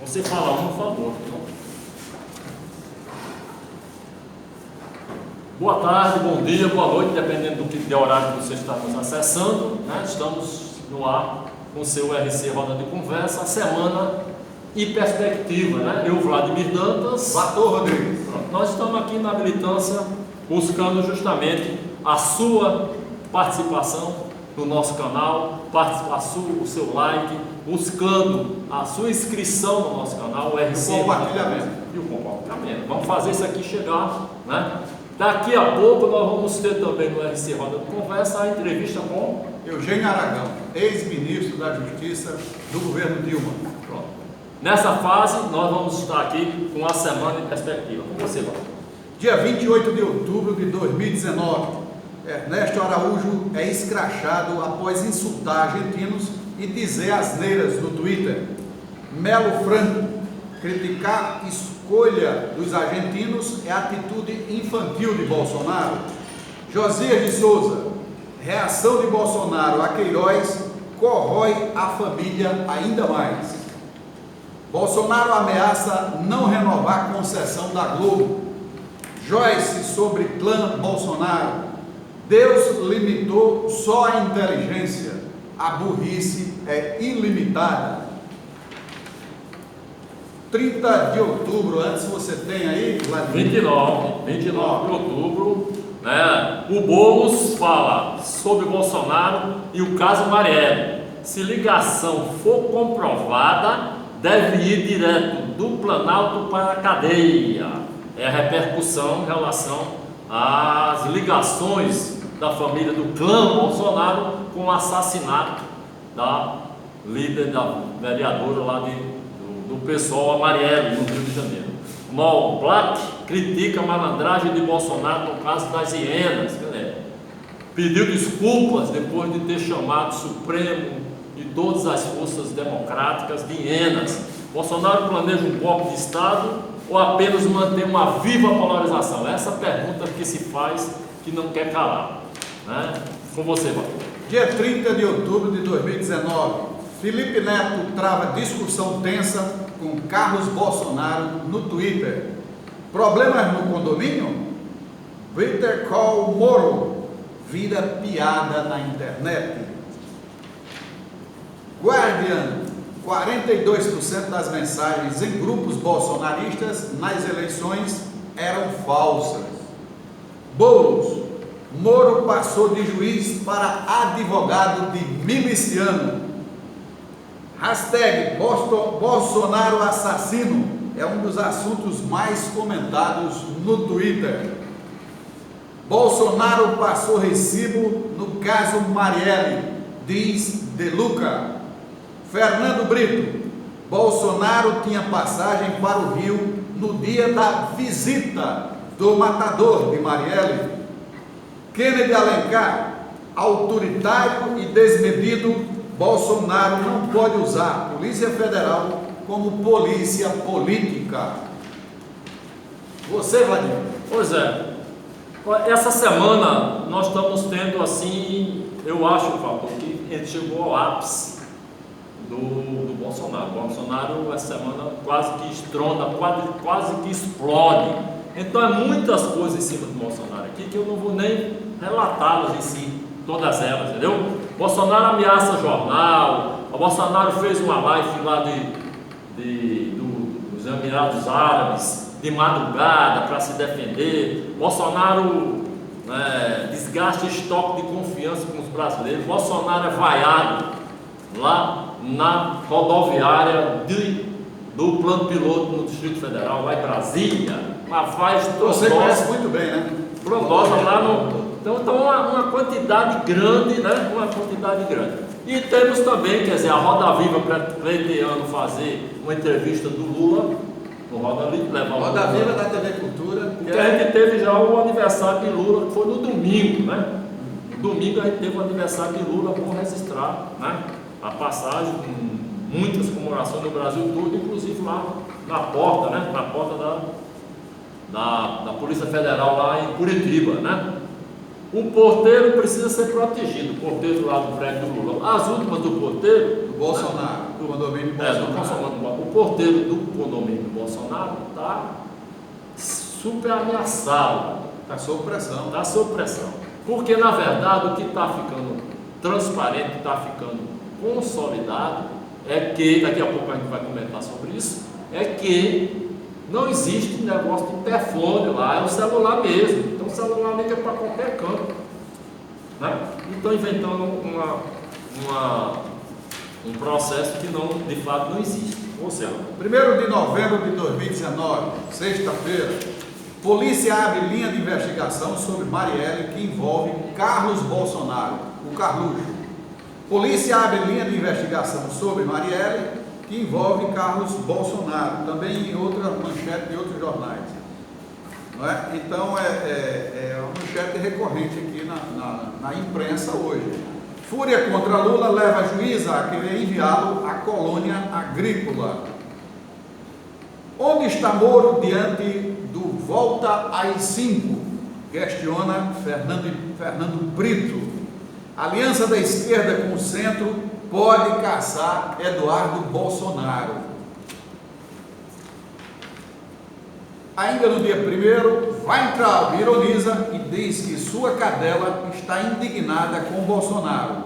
Você fala um, por favor. Boa tarde, bom dia, boa noite, dependendo do que de horário que você está nos acessando, né? Estamos no ar com o seu RC Roda de Conversa, a semana e perspectiva, né? Eu, Vladimir Dantas. Bator Rodrigues. Pronto. Nós estamos aqui na militância buscando justamente a sua participação no nosso canal, o seu like, buscando a sua inscrição no nosso canal, o RC. E o compartilhamento. E o compartilhamento. Vamos fazer isso aqui chegar, né? Daqui a pouco nós vamos ter também no RC Roda de Conversa a entrevista com Eugênio Aragão, ex-ministro da Justiça do governo Dilma. Pronto. Nessa fase nós vamos estar aqui com a semana em perspectiva. Com você, Val. Dia 28 de outubro de 2019, Ernesto Araújo é escrachado após insultar argentinos e dizer asneiras no Twitter. Melo Franco, criticar escolha dos argentinos é atitude infantil de Bolsonaro. Josias de Souza, reação de Bolsonaro a Queiroz corrói a família ainda mais. Bolsonaro ameaça não renovar a concessão da Globo. Joyce sobre clã Bolsonaro. Deus limitou só a inteligência, a burrice é ilimitada. 30 de outubro, antes você tem aí, Vladimir? 29 de outubro, né? O Boulos fala sobre Bolsonaro e o caso Marielle. Se ligação for comprovada, deve ir direto do Planalto para a cadeia. É a repercussão em relação às ligações da família do clã Bolsonaro com o assassinato da líder, da vereadora lá do pessoal, a Marielle, no Rio de Janeiro. Mal Black critica a malandragem de Bolsonaro no caso das hienas. Pediu desculpas depois de ter chamado o Supremo e todas as forças democráticas de hienas. Bolsonaro planeja um golpe de Estado ou apenas manter uma viva polarização? Essa pergunta que se faz, que não quer calar, né? Com você, Val. Dia 30 de outubro de 2019, Felipe Neto trava discussão tensa com Carlos Bolsonaro no Twitter. Problemas no condomínio? Better call Moro vira piada na internet. Guardian, 42% das mensagens em grupos bolsonaristas nas eleições eram falsas. Boulos, Moro passou de juiz para advogado de miliciano. Hashtag Bolsonaro assassino é um dos assuntos mais comentados no Twitter. Bolsonaro passou recibo no caso Marielle, diz De Luca. Fernando Brito, Bolsonaro tinha passagem para o Rio no dia da visita do matador de Marielle. Kennedy Alencar, autoritário e desmedido, Bolsonaro não pode usar a Polícia Federal como polícia política. Você, Vladimir? Pois é. Essa semana nós estamos tendo assim, eu acho, Valdo, que ele chegou ao ápice do Bolsonaro. O Bolsonaro, essa semana, quase que estronda, quase que explode. Então, é muitas coisas em cima do Bolsonaro aqui que eu não vou nem relatá-las em si, todas elas, entendeu? Bolsonaro ameaça jornal, o Bolsonaro fez uma live lá dos Emirados Árabes, de madrugada, para se defender. Bolsonaro desgasta estoque de confiança com os brasileiros. Bolsonaro é vaiado lá na rodoviária do plano piloto no Distrito Federal, lá em Brasília. Uma vai Você conhece muito bem, né? Frondosa lá no... Então uma quantidade grande, né? Uma quantidade grande. E temos também, quer dizer, a Roda Viva pleiteando fazer uma entrevista do Lula, no Roda Viva, Roda Viva da TV Cultura. Porque a gente teve já o aniversário de Lula, que foi no domingo, né? No domingo a gente teve o aniversário de Lula, vou registrar, né? A passagem com muitas comemorações no Brasil todo, inclusive lá na porta, né? Na porta da Polícia Federal lá em Curitiba, né? O porteiro precisa ser protegido, o porteiro lá do prédio do Lula. As últimas do porteiro Bolsonaro, do condomínio Bolsonaro. O porteiro do condomínio Bolsonaro está super ameaçado. Está sob pressão. Está sob pressão. Porque, na verdade, o que está ficando transparente, está ficando consolidado, é que, daqui a pouco a gente vai comentar sobre isso, é que não existe negócio de interfone lá, é o celular mesmo. Então o celular liga para qualquer canto. Né? E estão inventando um processo que não, de fato não existe. Ou seja, 1º de novembro de 2019, sexta-feira, polícia abre linha de investigação sobre Marielle que envolve Carlos Bolsonaro, o Carluxo. Polícia abre linha de investigação sobre Marielle que envolve Carlos Bolsonaro, também em outra manchete de outros jornais. Não é? Então é uma manchete recorrente aqui na imprensa hoje. Fúria contra Lula leva a juíza a querer enviá-lo à colônia agrícola. Onde está Moro diante do volta às 5? Questiona Fernando Brito. Aliança da esquerda com o centro pode caçar Eduardo Bolsonaro. Ainda no dia 1º, Weintraub ironiza e diz que sua cadela está indignada com Bolsonaro.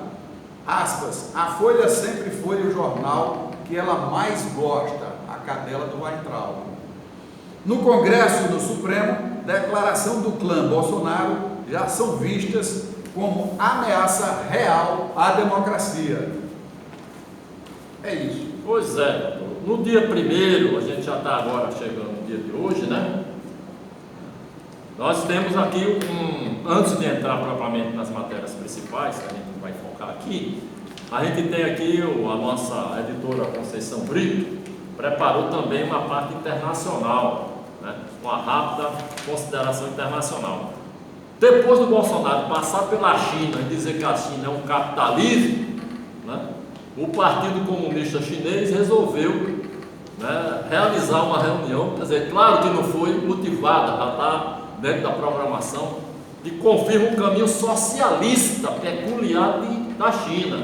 Aspas, a Folha sempre foi o jornal que ela mais gosta, a cadela do Weintraub. No Congresso e no Supremo, declaração do clã Bolsonaro já são vistas como ameaça real à democracia. É isso. Pois é, no dia 1º, a gente já está agora chegando no dia de hoje, né? Nós temos aqui antes de entrar propriamente nas matérias principais, que a gente vai focar aqui, a gente tem aqui a nossa editora Conceição Brito, preparou também uma parte internacional, né? Uma rápida consideração internacional. Depois do Bolsonaro passar pela China e dizer que a China é um capitalismo, né? O Partido Comunista Chinês resolveu, né, realizar uma reunião, quer dizer, claro que não foi motivada, já está dentro da programação, que confirma um caminho socialista peculiar da China.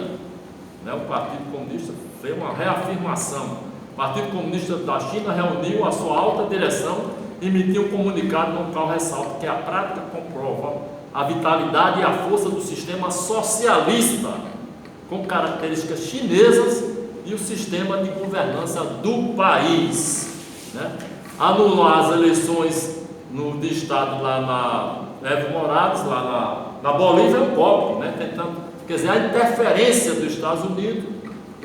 Né? O Partido Comunista fez uma reafirmação. O Partido Comunista da China reuniu a sua alta direção e emitiu um comunicado no qual ressalta que a prática comprova a vitalidade e a força do sistema socialista, com características chinesas e o sistema de governança do país. Né? Anular as eleições de Estado lá na Evo Morales, lá na Bolívia, é um golpe, né? Tentando, quer dizer, a interferência dos Estados Unidos.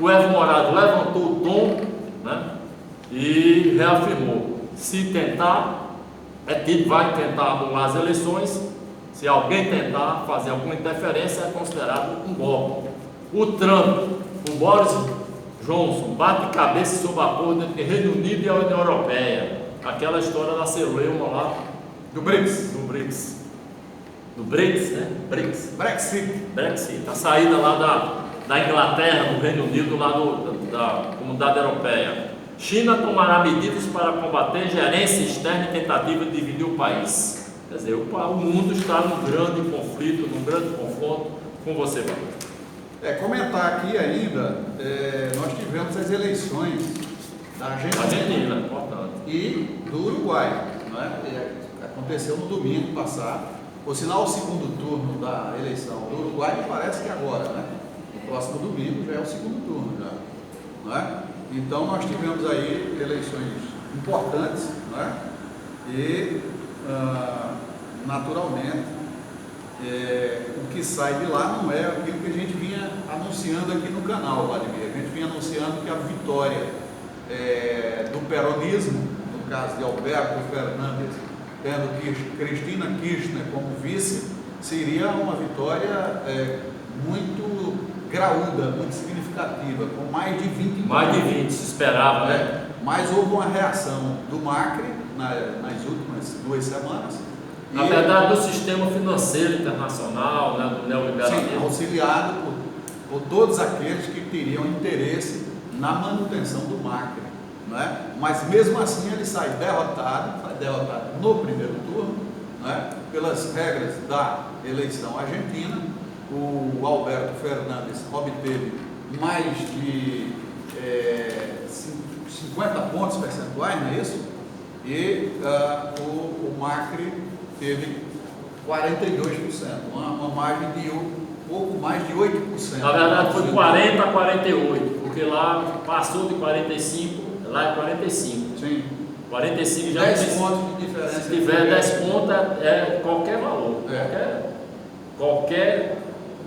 O Evo Morales levantou o tom, né? E reafirmou: se tentar, vai tentar anular as eleições. Se alguém tentar fazer alguma interferência, é considerado um golpe. O Trump, o Boris Johnson, bate cabeça sobre acordo entre Reino Unido e a União Europeia. Aquela história da celeuma lá do BRICS. Do BRICS, né? Brexit. A saída lá da Inglaterra, do Reino Unido, lá da Comunidade Europeia. China tomará medidas para combater gerência externa e tentativa de dividir o país. Quer dizer, o mundo está num grande conflito, num grande confronto. Com você, Valdir. Comentar aqui ainda, nós tivemos as eleições da Argentina importante. E do Uruguai, não é? Aconteceu no domingo passado. Por sinal, o segundo turno da eleição do Uruguai me parece que agora, né? O próximo domingo já é o segundo turno, já, não é? Então nós tivemos aí eleições importantes, não é? E naturalmente o que sai de lá não é aquilo que a gente vinha anunciando aqui no canal, Vladimir. A gente vinha anunciando que a vitória do peronismo, no caso de Alberto Fernandes, tendo Cristina Kirchner como vice, seria uma vitória muito graúda, muito significativa, com mais de 20 Mais de 20, se esperava, né? Mas houve uma reação do Macri nas últimas 2 semanas. Na verdade, do sistema financeiro internacional, né, do neoliberalismo. Sim, auxiliado por todos aqueles que teriam interesse na manutenção do Macri, não é? Mas mesmo assim ele sai derrotado no primeiro turno, não é? Pelas regras da eleição argentina. O Alberto Fernandes obteve mais de 50 pontos percentuais, não é isso? E o Macri teve 42%, uma margem de pouco mais de 8%. Na verdade foi 40 a 48, porque lá passou de 45, lá é 45. Sim. 45 já 10 pontos de diferença. Se tiver 10 pontos é qualquer valor, qualquer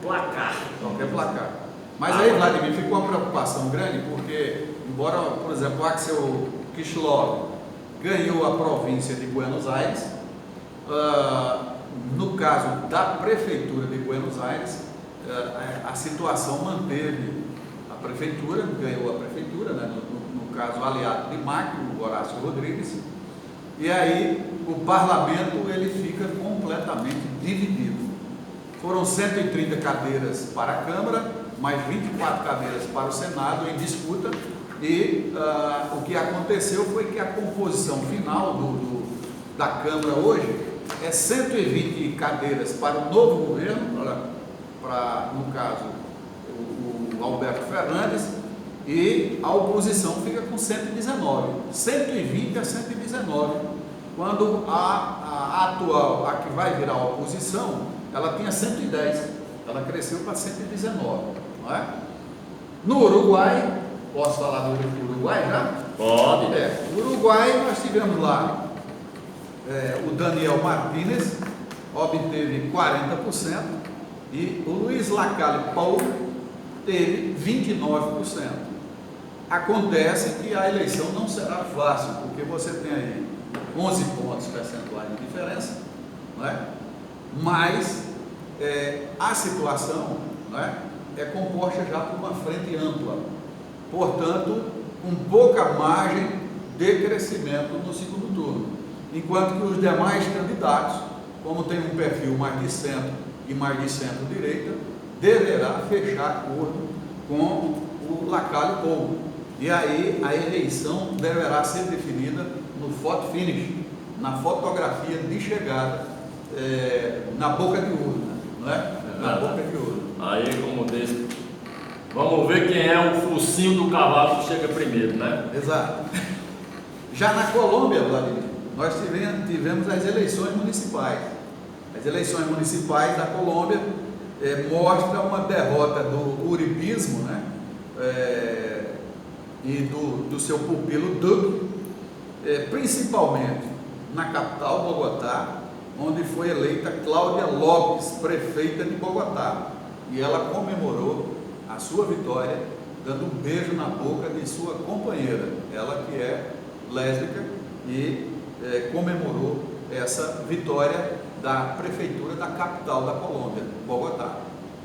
placar. Qualquer placar. Mas aí, Vladimir, ficou uma preocupação grande, porque, embora, por exemplo, o Axel Kicillof ganhou a província de Buenos Aires, no caso da prefeitura de Buenos Aires, a situação manteve a prefeitura, ganhou a prefeitura, né, no caso aliado de Macri, o Horácio Rodrigues, e aí o parlamento ele fica completamente dividido. Foram 130 cadeiras para a Câmara, mais 24 cadeiras para o Senado em disputa, e o que aconteceu foi que a composição final da Câmara hoje é 120 cadeiras para o novo governo, no caso o Alberto Fernandes, e a oposição fica com 119, 120 a 119, quando a atual, a que vai virar a oposição, ela tinha 110, ela cresceu para 119, não é? No Uruguai, posso falar do Uruguai já? Pode. No Uruguai nós tivemos lá o Daniel Martínez, obteve 40%, e o Luiz Lacalle Pou teve 29%. Acontece que a eleição não será fácil, porque você tem aí 11 pontos percentuais de diferença, não é? Mas a situação, não é composta já por uma frente ampla, portanto, com pouca margem de crescimento no segundo turno, enquanto que os demais candidatos, como tem um perfil mais de centro e mais de centro-direita, deverá fechar acordo com o Lacalle Pou. E aí a eleição deverá ser definida no photo finish, na fotografia de chegada, na boca de urna, não é? Na boca de urna. Aí, como diz, vamos ver quem é o focinho do cavalo que chega primeiro, né? Exato. Já na Colômbia, Vladimir, nós tivemos as eleições municipais. As eleições municipais da Colômbia mostram uma derrota do uribismo, né? E do seu pupilo Duque, principalmente na capital, Bogotá, onde foi eleita Cláudia Lopes, prefeita de Bogotá, e ela comemorou a sua vitória dando um beijo na boca de sua companheira, ela que é lésbica, e comemorou essa vitória da prefeitura da capital da Colômbia, Bogotá,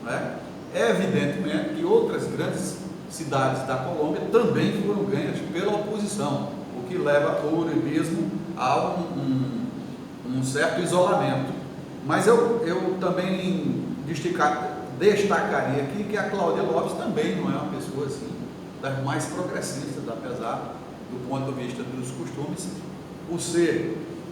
né? Evidentemente que outras grandes cidades da Colômbia também foram ganhas pela oposição, o que leva o uribismo a um certo isolamento. Mas eu também destacaria aqui que a Cláudia Lopes também não é uma pessoa assim das mais progressistas, apesar do ponto de vista dos costumes,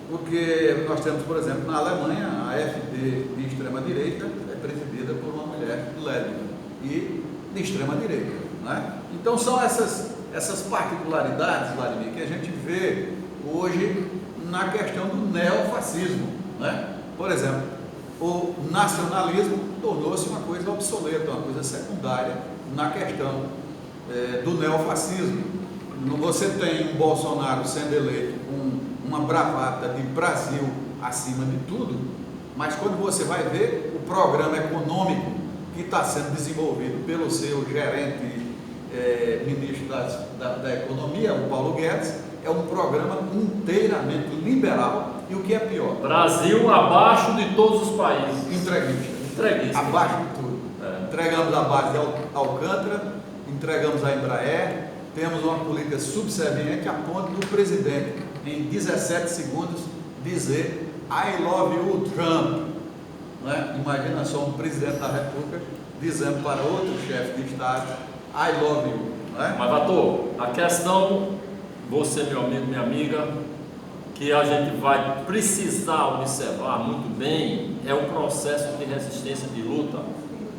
porque nós temos, por exemplo, na Alemanha, a AfD de extrema-direita é presidida por uma mulher lésbica e de extrema-direita, né? Então são essas particularidades, Vladimir, que a gente vê hoje na questão do neofascismo, né? Por exemplo, o nacionalismo tornou-se uma coisa obsoleta, uma coisa secundária na questão do neofascismo. Você tem um Bolsonaro sendo eleito com uma bravata de Brasil acima de tudo, mas quando você vai ver o programa econômico que está sendo desenvolvido pelo seu gerente, ministro da Economia, o Paulo Guedes, é um programa inteiramente liberal, e o que é pior? Brasil abaixo de todos os países. Entreguista. Abaixo de tudo. Entregamos a base de Alcântara, entregamos a Embraer, temos uma política subserviente a ponto do presidente, em 17 segundos, dizer I love you, Trump. Né? Imagina só um presidente da República dizendo para outro chefe de Estado I love you. Né? Mas, Vator, a questão, você, meu amigo, minha amiga, que a gente vai precisar observar muito bem é o processo de resistência, de luta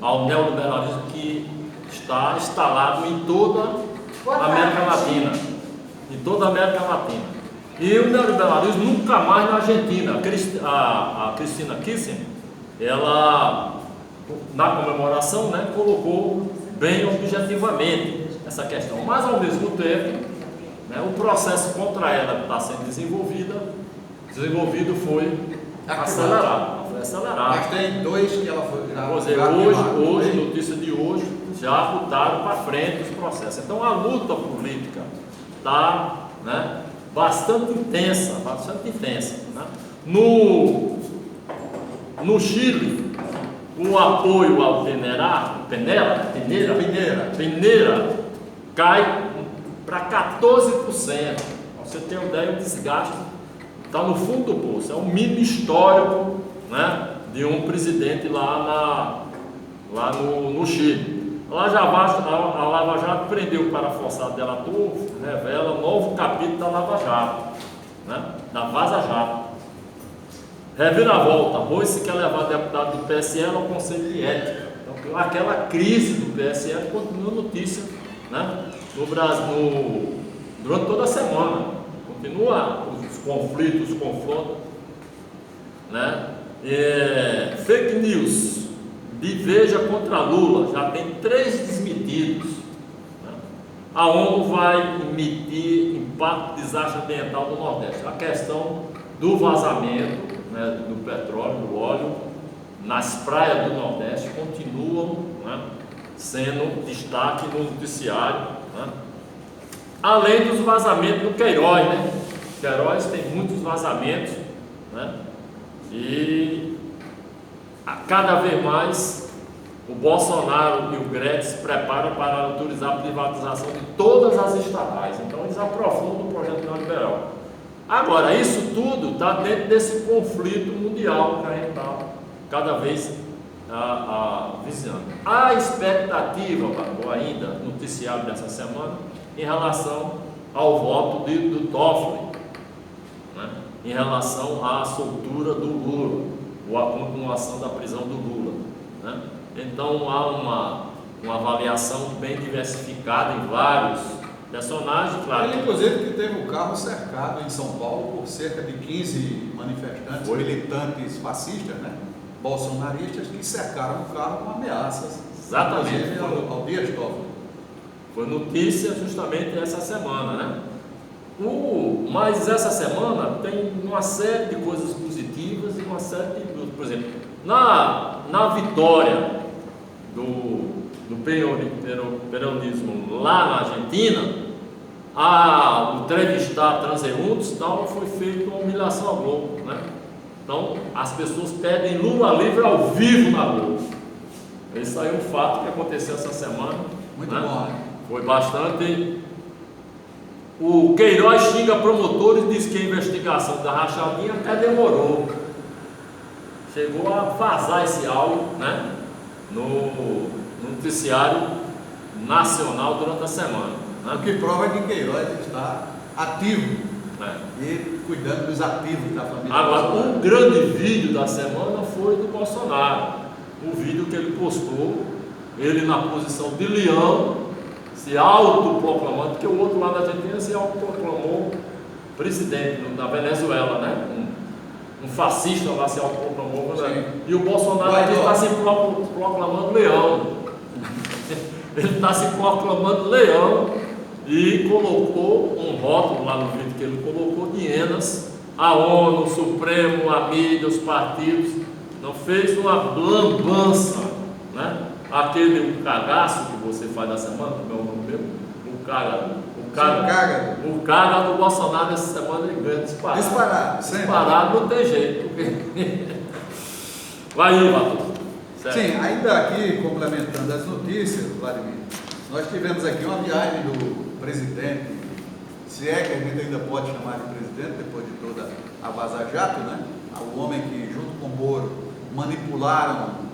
ao neoliberalismo que está instalado em toda a América Latina. Em toda a América Latina. E o neoliberalismo nunca mais na Argentina. A Cristina Kirchner, ela, na comemoração, né, colocou bem objetivamente essa questão. Mas, ao mesmo tempo, né, o processo contra ela que está sendo desenvolvido foi acelerado. Mas tem dois que ela foi já. Hoje, notícia de hoje, já botaram para frente os processos. Então a luta política está, né, bastante intensa. Né? No Chile, o apoio ao Piñera cai para 14%. Pra você ter uma ideia, o desgaste está no fundo do poço. É um mini histórico, né, de um presidente lá no Chile. A Lava Jato prendeu o cara forçado delator, revela um novo capítulo da Lava Jato, né, da Vaza Jato. Reviravolta, Royce quer levar deputado do PSL ao Conselho de Ética. Então, aquela crise do PSL continua notícia, né, no Brasil, durante toda a semana. Continua os conflitos, os confrontos, né? Fake news de Veja contra Lula, já tem 3 desmentidos, né? A ONU vai emitir impacto de desastre ambiental do Nordeste. A questão do vazamento, né, do petróleo, do óleo nas praias do Nordeste continuam, né, sendo destaque no noticiário, né? Além dos vazamentos do Queiroz, né? Queiroz tem muitos vazamentos, né? E cada vez mais o Bolsonaro e o Guedes se preparam para autorizar a privatização de todas as estatais. Então eles aprofundam o projeto neoliberal. Agora, isso tudo está dentro desse conflito mundial que a gente está cada vez visando. A expectativa, ainda noticiário dessa semana, em relação ao voto do Toffoli, né, em relação à soltura do Lula, ou à continuação da prisão do Lula, né? Então há uma avaliação bem diversificada em vários personagens, claro. Ele, inclusive, que teve o carro cercado em São Paulo por cerca de 15 manifestantes, militantes fascistas, né, bolsonaristas, que cercaram o carro com ameaças. Exatamente. Ao Dias Toffoli. Foi notícia justamente essa semana, né? Mas essa semana tem uma série de coisas positivas e uma série de, por exemplo, na vitória do peronismo lá na Argentina, o entrevistar transeuntes, tal, foi feita uma humilhação à Globo, né? Então as pessoas pedem Lula livre ao vivo na Globo. Esse aí é um fato que aconteceu essa semana. Muito bom, né? Foi bastante. O Queiroz xinga promotores e diz que a investigação da rachadinha até demorou. Chegou a vazar esse áudio, né, no noticiário nacional durante a semana, né? O que prova que Queiroz está ativo, É. e cuidando dos ativos da família. Agora, Bolsonaro. o grande vídeo da semana foi do Bolsonaro. O vídeo que ele postou, ele na posição de leão, se autoproclamando, porque o outro lá na Argentina se autoproclamou presidente da Venezuela, né? Um fascista lá se autoproclamou, né? E o Bolsonaro aqui está se proclamando leão. Ele está se proclamando leão e colocou um rótulo lá no vídeo que ele colocou de hienas, a ONU, o Supremo, a mídia, os partidos. Não fez uma lambança, né? Aquele cagaço que você faz na semana, como é o nome mesmo? O caga do Bolsonaro essa semana ele ganha disparado. Disparado não tem jeito. Vai aí, Matheus. Sim, ainda aqui, complementando as notícias, Vladimir, nós tivemos aqui uma viagem do presidente, se é que a gente ainda pode chamar de presidente, depois de toda a Vaza Jato, né? O homem que, junto com o Moro, manipularam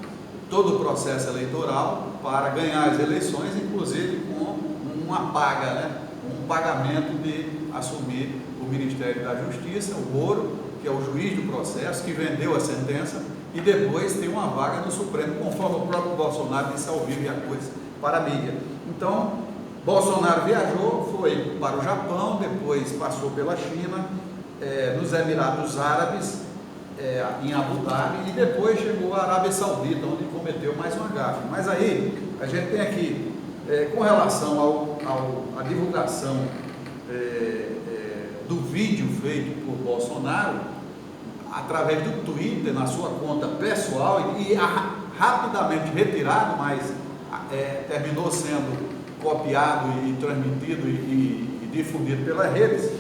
todo o processo eleitoral para ganhar as eleições, inclusive com uma paga, né? Um pagamento de assumir o Ministério da Justiça, o Moro, que é o juiz do processo, que vendeu a sentença, e depois tem uma vaga no Supremo, conforme o próprio Bolsonaro disse ao vivo e a coisa, para a mídia. Então, Bolsonaro viajou, foi para o Japão, depois passou pela China, nos Emirados Árabes, em Abu Dhabi, e depois chegou à Arábia Saudita, onde cometeu mais uma gafe. Mas aí, a gente tem aqui, com relação à divulgação do vídeo feito por Bolsonaro, através do Twitter, na sua conta pessoal, e rapidamente retirado, mas terminou sendo copiado e transmitido e difundido pelas redes.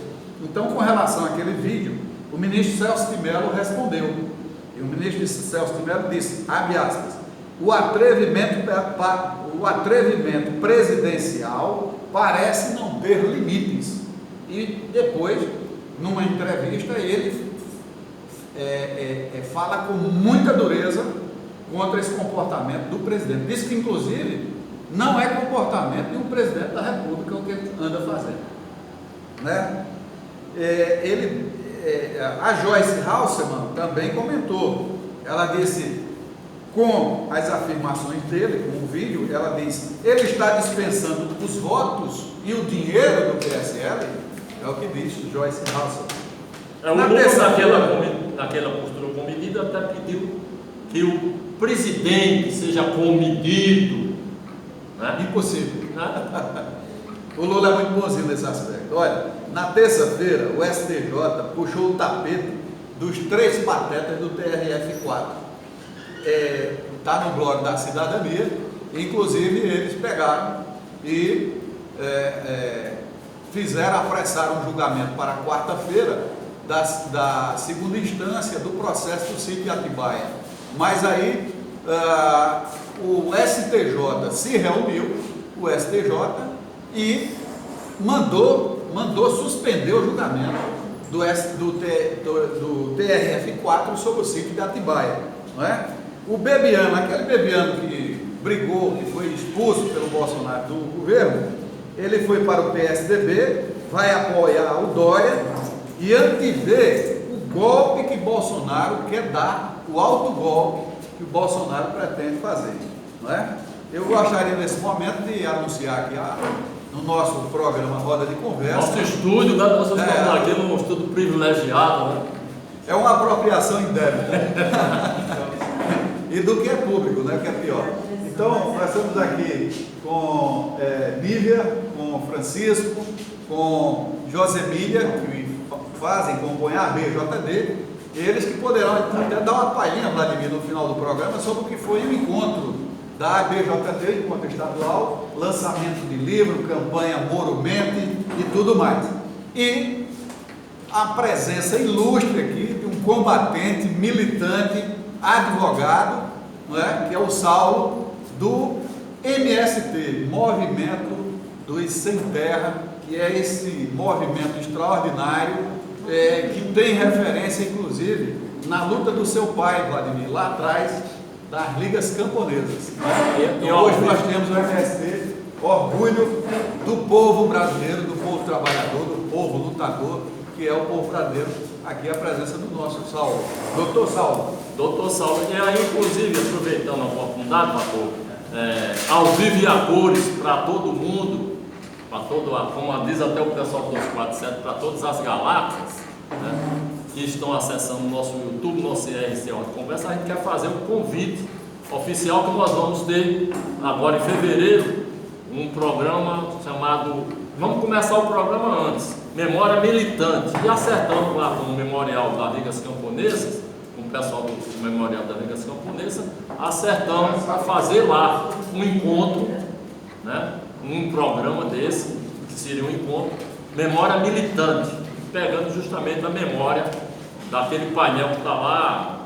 Então, com relação àquele vídeo, o ministro Celso de Mello respondeu. E o ministro Celso de Mello disse, abre aspas, o atrevimento presidencial parece não ter limites. E depois, numa entrevista, ele fala com muita dureza contra esse comportamento do presidente. Diz que, inclusive, não é comportamento de um presidente da República o que ele anda fazendo, né? A Joyce Hasselmann também comentou. Ela disse, com as afirmações dele, com o vídeo, ela disse, ele está dispensando os votos e o dinheiro do PSL, é o que diz Joyce Hasselmann. O Lula, naquela postura comedida, até pediu que o presidente seja comedido. Né? Impossível. O Lula é muito bonzinho nesse aspecto. Olha, na terça-feira, o STJ puxou o tapete dos 3 patetas do TRF4. Está no blog da Cidadania, inclusive eles pegaram e apressaram um julgamento para quarta-feira da segunda instância do processo do sítio de Atibaia. Mas aí o STJ se reuniu, o STJ, e mandou suspender o julgamento do TRF4 sobre o sítio de Atibaia, não é? O Bebiano, aquele Bebiano que brigou, que foi expulso pelo Bolsonaro do governo, ele foi para o PSDB, vai apoiar o Dória e antever o golpe que Bolsonaro quer dar, o alto golpe que o Bolsonaro pretende fazer, não é? Eu gostaria nesse momento de anunciar aqui no nosso programa Roda de Conversa. Nosso estúdio, né? Nós estamos aqui num estúdio privilegiado, né? É uma apropriação indébita. E do que é público, né? Que é pior. Então, nós estamos aqui com Lívia, com Francisco, com Josemília, que compõem a BJD, eles que poderão até dar uma palhinha, Vladimir, no final do programa, sobre o que foi o encontro da ABJD, encontro estadual, lançamento de livro, campanha Moro Mente e tudo mais. E a presença ilustre aqui de um combatente, militante, advogado, não é? Que é o Saulo, do MST, Movimento dos Sem Terra, que é esse movimento extraordinário, que tem referência, inclusive, na luta do seu pai, Vladimir, lá atrás, das ligas camponesas. Então, hoje nós temos o MST, orgulho do povo brasileiro, do povo trabalhador, do povo lutador, que é o povo brasileiro. Aqui é a presença do nosso Saulo. Doutor Saulo. Doutor Saulo, e aí, inclusive, aproveitando a oportunidade, pastor, ao vivo e a cores para todo mundo, como diz até o pessoal do 247, para todas as galáxias, né, que estão acessando o nosso YouTube, nosso IRC de Conversa, a gente quer fazer um convite oficial que nós vamos ter agora em fevereiro, um programa chamado, vamos começar o programa antes, Memória Militante, e acertando lá com o Memorial das Ligas Camponesas, com o pessoal do Memorial das Ligas Camponesas, acertamos para fazer lá um encontro, né, um programa desse, que seria um encontro, Memória Militante, pegando justamente a memória daquele painel que está lá,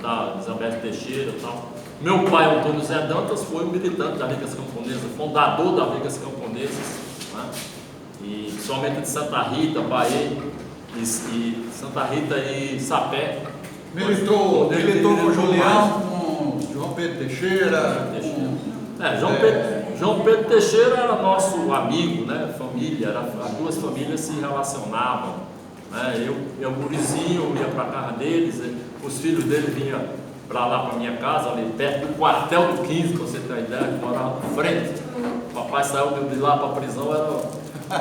da Elizabeth Teixeira e tal. Meu pai, Antônio Zé Dantas, foi um militante das Ligas Camponesas, fundador das Ligas Camponesas, né? E somente de Santa Rita, Bahia, e Santa Rita e Sapé. Militou com Julião, com João Pedro Teixeira. João Pedro Teixeira era nosso amigo, né? Família, as duas famílias se relacionavam, né? Eu gurizinho, ia para a casa deles, os filhos dele vinham para lá para minha casa, ali perto do quartel do 15, para você ter uma ideia, que morava na frente. papai saiu de lá para a prisão,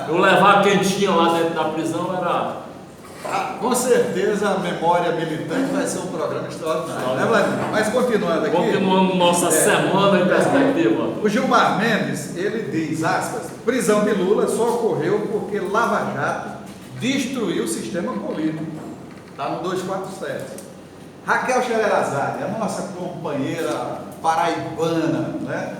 eu levar a quentinha lá dentro da prisão era... Com certeza a memória militante vai ser um programa extraordinário, né, Vladimir? Mas continuando aqui. Continuando nossa semana em perspectiva. O Gilmar Mendes, ele diz, aspas, prisão de Lula só ocorreu porque Lava Jato destruiu o sistema político. Está no 247. Raquel Sherazade, a nossa companheira paraibana, né?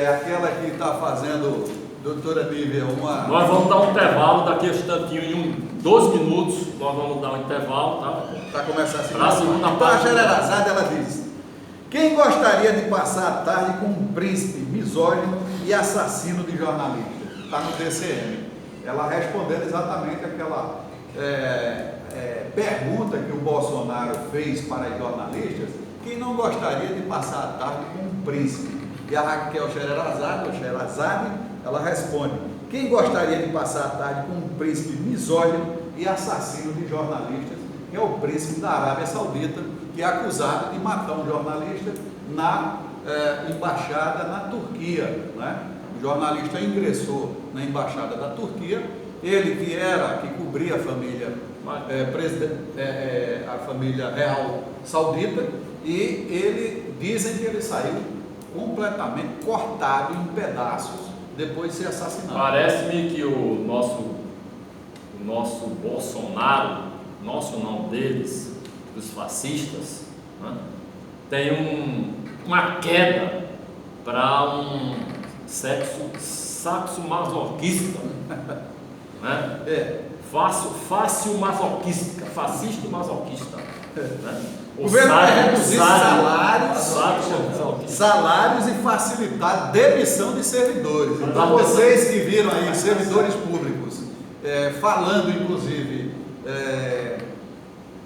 Aquela que está fazendo, doutora Lívia, uma... Nós vamos dar um intervalo daqui a um instantinho, em 12 minutos, nós vamos dar um intervalo, tá? Para começar a Pra segunda Então a parte. Sherazade, ela diz, quem gostaria de passar a tarde com um príncipe misógino e assassino de jornalista? Está no DCM. Ela respondendo exatamente aquela pergunta que o Bolsonaro fez para os jornalistas, quem não gostaria de passar a tarde com um príncipe? E a Raquel Sherazade, ela responde, quem gostaria de passar a tarde com um príncipe misógino e assassino de jornalistas, que é o príncipe da Arábia Saudita, que é acusado de matar um jornalista na embaixada na Turquia, né? O jornalista ingressou na embaixada da Turquia, ele que cobria a família a família real saudita, e ele, dizem que ele saiu completamente cortado em pedaços depois de ser assassinado. Parece-me que o nosso Bolsonaro, nosso não deles, dos fascistas, né, tem uma queda para um sexo saxo-masoquista, né? Fácil masoquista, fascista masoquista, né? O governo quer reduzir salários e facilitar a demissão de servidores. Então, vocês que viram aí servidores públicos falando, inclusive,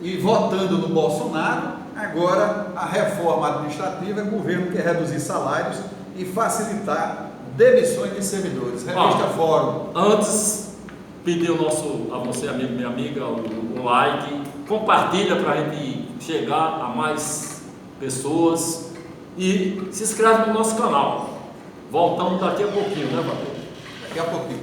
e votando no Bolsonaro, agora a reforma administrativa, o governo quer reduzir salários e facilitar demissões de servidores. Revista Fórum. Antes, pedir a você, amigo, minha amiga, um like, compartilha para a gente chegar a mais pessoas e se inscreve no nosso canal. Voltamos daqui a pouquinho, né, Matheus? Daqui a pouquinho.